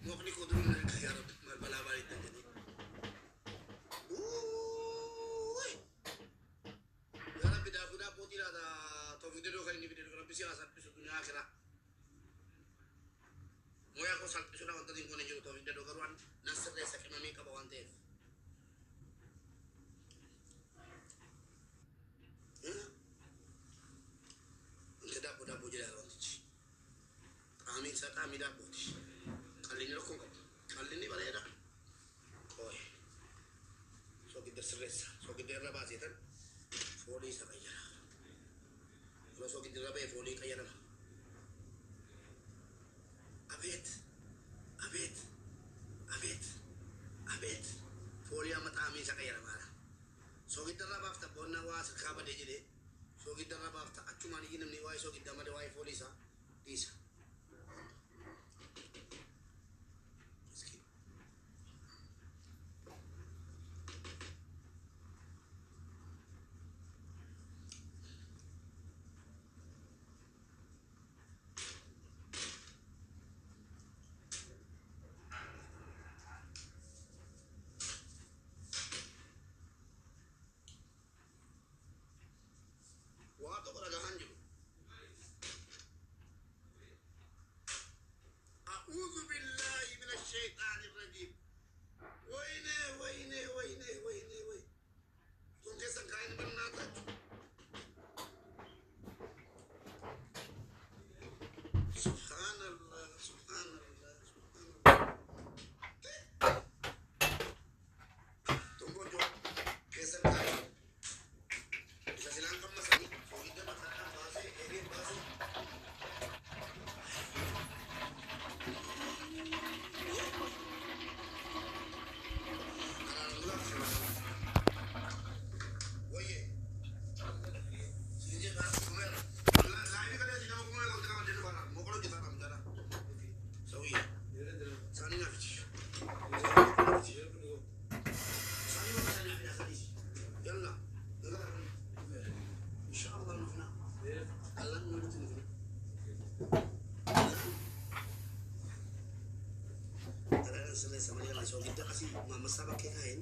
مغني كودرون يا رب ما بلا بالي تجني اوي يا رب دا فدا بوتي لا تو فيديو خليني فيديو ربي سي اسات في الدنيا اخره مويا كو سال سنا وانت دين كون جو تو فيديو كروان نصر دي سكنامي كبوانته انت دا بودا بوجي لا وانتي امين سات امين دا بوتي خليني لكم خليني بريدا كوي سو كده سرس سو كده رباسي تن فولي سكايا لو سو كده ربي فولي كايا نما أبيت أبيت أبيت أبيت فولي أمت آمين سكايا نما سو كده رباف تبونا واس خابا ديجي سو كده رباف تأچوماني جنم نيواي سو كده ما دواي فولي سا ديسا واتو برا هانجو أعوذ بالله من الشيطان الرجيم وينه وينه وينه وينه وينه تون كيسا كاين بناتا سبحان الله سبحان الله سبحان الله تون جو كيسا كاين bisa silang kemas ini kita masakan bahasa ini bahasa Oye, sini kan kumel, lain kali aja kamu kumel kalau kamu jadi barang, mau kalau kita kamu cara, sawi, sani nafsi, sani mana sani biasa di, yalla, insya Allah nufna, Allah nurut nufna, kalau selesai sama dia langsung kita kasih mama sabak kain.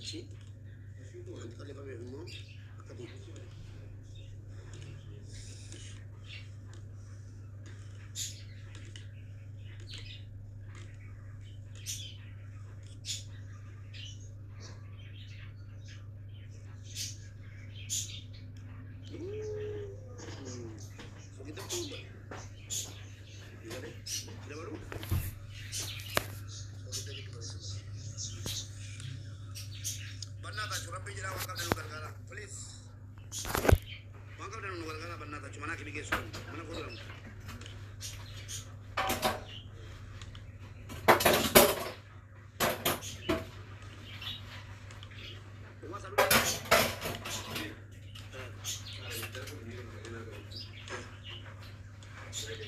Kecil, nanti kalau pakai umum, akan di. Kita coba. Iya deh, ada baru. Surabaya jira wangkal dan lugar gara, please. Wangkal dan lugar gara benar tak cuma nak bikin surat, mana kau dalam? Mali.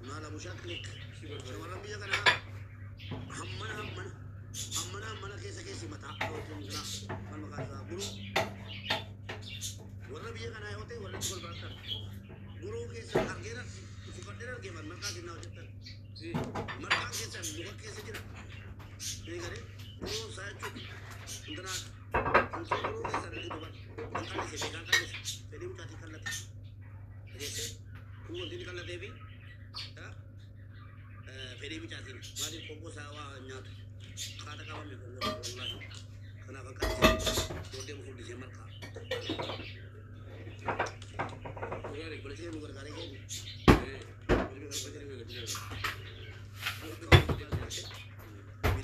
Nala mushaklik. Semalam dia kan hamman kese mata awatun na man makasa guru warna biya kana yote warna tukul barata guru kese argera fukadera ke man marka dinna hotan ji marka kese muka kese jira ini kare guru saya cuk indana untuk guru kese ada di depan angkat kese jadi udah dikallat jadi guru dikallat devi feri bicatin mari pokok sawa nyatu kata kawan mi pokok wallahi kenapa kan dode mo di semar ka boleh boleh sih bukan kali ini boleh baca ni video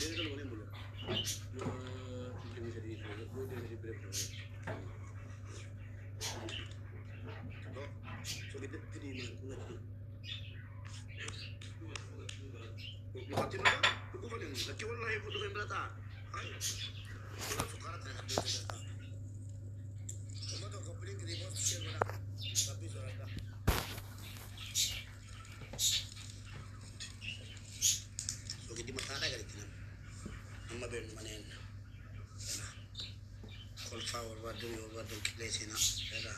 itu boleh boleh ini jadi boleh jadi berapa so kita ini Makati na ko ba din laki wallahi ko doon brata ay wala sukara ta hadde ta kuma to complete reverse share wala tapi sorata so gidi matata gari tinam amma ben manen call forward wadu kile sina era